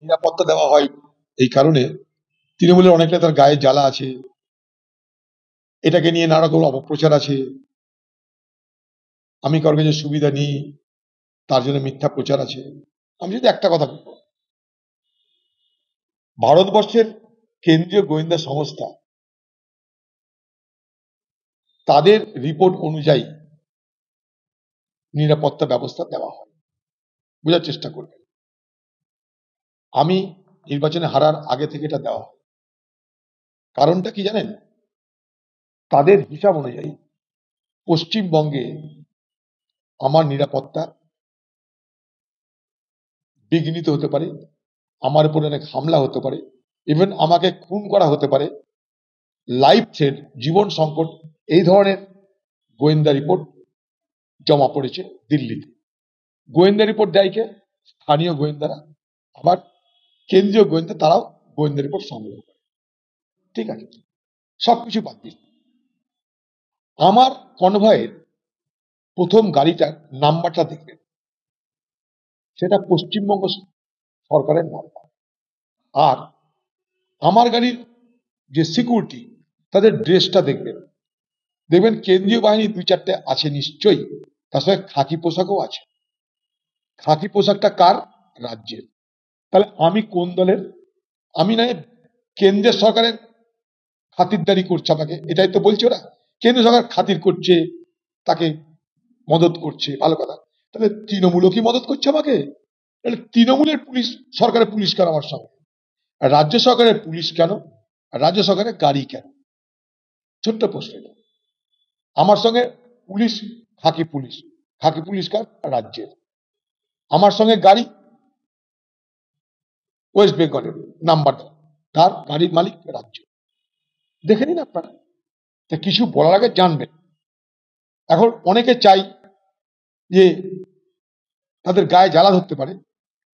নিরাপত্তা দেওয়া হয় এই কারণে তৃণমূলের অনেক নেতার গায়ে জ্বালা আছে, এটাকে নিয়ে নানা রকম অপপ্রচার আছে, আমি কারোর কাছে সুবিধা নিই তার জন্য মিথ্যা প্রচার আছে। আমি যদি একটা কথা বলবো, ভারতবর্ষের কেন্দ্রীয় গোয়েন্দা সংস্থা তাদের রিপোর্ট অনুযায়ী নিরাপত্তা ব্যবস্থা দেওয়া হয়, বোঝার চেষ্টা করবেন। আমি নির্বাচনে হারার আগে থেকে এটা দেওয়া হয়। কারণটা কি জানেন? তাদের হিসাব অনুযায়ী পশ্চিমবঙ্গে আমার নিরাপত্তা বিঘ্নিত হতে পারে, আমার উপর অনেক হামলা হতে পারে, ইভেন আমাকে খুন করা হতে পারে, লাইফ থ্রেট, জীবন সংকট, এই ধরনের গোয়েন্দা রিপোর্ট জমা পড়েছে দিল্লিতে। গোয়েন্দা রিপোর্ট দেয় কে? স্থানীয় গোয়েন্দারা। আবার কেন্দ্রীয় গোয়েন্দা তারাও গোয়েন্দা রিপোর্ট সংগ্রহ করে। ঠিক আছে, সবকিছু বাদ দিন, আমার কনভয়ের প্রথম গাড়িটার নাম্বারটা দেখবেন, সেটা পশ্চিমবঙ্গ সরকারের নাম্বার। আর আমার গাড়ির যে সিকিউরিটি, তাদের ড্রেসটা দেখবেন, দেখবেন কেন্দ্রীয় বাহিনী 2-4টে আছে নিশ্চয়ই, তার সঙ্গে খাকি পোশাকও আছে। খাকি পোশাকটা কার? রাজ্যের। তাহলে আমি কোন দলের? আমি নয় কেন্দ্রের সরকারের খাতিরদারি করছে আমাকে, এটাই তো বলছে ওরা। কেন্দ্র সরকার খাতির করছে, তাকে মদত করছে, ভালো কথা। তাহলে তৃণমূলও কি মদত করছে আমাকে? তাহলে তৃণমূলের পুলিশ, সরকারের পুলিশ কেন আমার সঙ্গে? আর রাজ্য সরকারের পুলিশ কেন? আর রাজ্য সরকারের গাড়ি কেন? ছোট্ট প্রশ্ন। আমার সঙ্গে পুলিশ, খাকি পুলিশ, খাকি পুলিশ কার? রাজ্যের। আমার সঙ্গে গাড়ি ওয়েস্ট বেঙ্গলের নাম্বার, তার গাড়ির মালিক রাজ্য। দেখে নিন আপনারা, তা কিছু বলার আগে জানবেন। এখন অনেকে চাই যে তাদের গায়ে জ্বালা ধরতে পারে।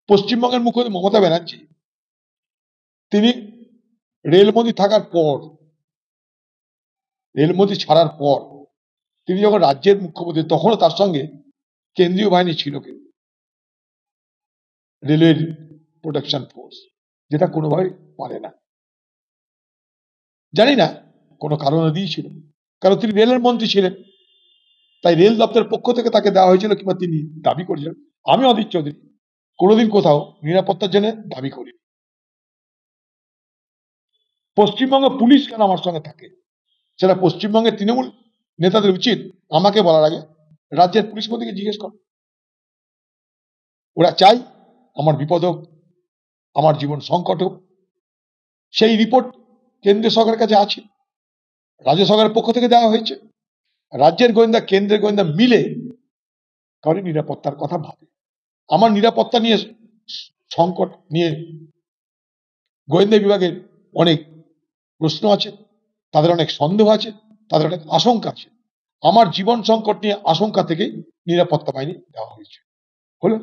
পশ্চিমবঙ্গের মুখ্যমন্ত্রী মমতা ব্যানার্জি, তিনি রেলমন্ত্রী থাকার পর, রেলমন্ত্রী ছাড়ার পর, তিনি যখন রাজ্যের মুখ্যমন্ত্রী, তখনও তার সঙ্গে কেন্দ্রীয় বাহিনী ছিল, কিন্তু রেলওয়ের প্রোটেকশন ফোর্স, যেটা কোনোভাবে পারে না। জানি না কোনো কারণে দিয়েছিল, কারণ তিনি রেলের মন্ত্রী ছিলেন, তাই রেল দপ্তরের পক্ষ থেকে তাকে দেওয়া হয়েছিল, কিংবা তিনি দাবি করেছিলেন। আমি অধীর চৌধুরী কোনোদিন কোথাও নিরাপত্তার জন্য দাবি করি। পশ্চিমবঙ্গ পুলিশ কেন আমার সঙ্গে থাকে, সেটা পশ্চিমবঙ্গের তৃণমূল নেতাদের উচিত আমাকে বলার আগে রাজ্যের পুলিশ মন্ত্রীকে জিজ্ঞেস কর। ওরা চাই আমার বিপদ হোক, আমার জীবন সংকট হোক। সেই রিপোর্ট কেন্দ্রীয় সরকারের কাছে আছে, রাজ্য সরকারের পক্ষ থেকে দেওয়া হয়েছে। রাজ্যের গোয়েন্দা কেন্দ্রের গোয়েন্দা মিলে কারণ নিরাপত্তার কথা ভাবে। আমার নিরাপত্তা নিয়ে সংকট নিয়ে গোয়েন্দা বিভাগের অনেক প্রশ্ন আছে, তাদের অনেক সন্দেহ আছে, তাদের অনেক আশঙ্কা আছে। আমার জীবন সংকট নিয়ে আশঙ্কা থেকেই নিরাপত্তা বাহিনী দেওয়া হয়েছে। হলো।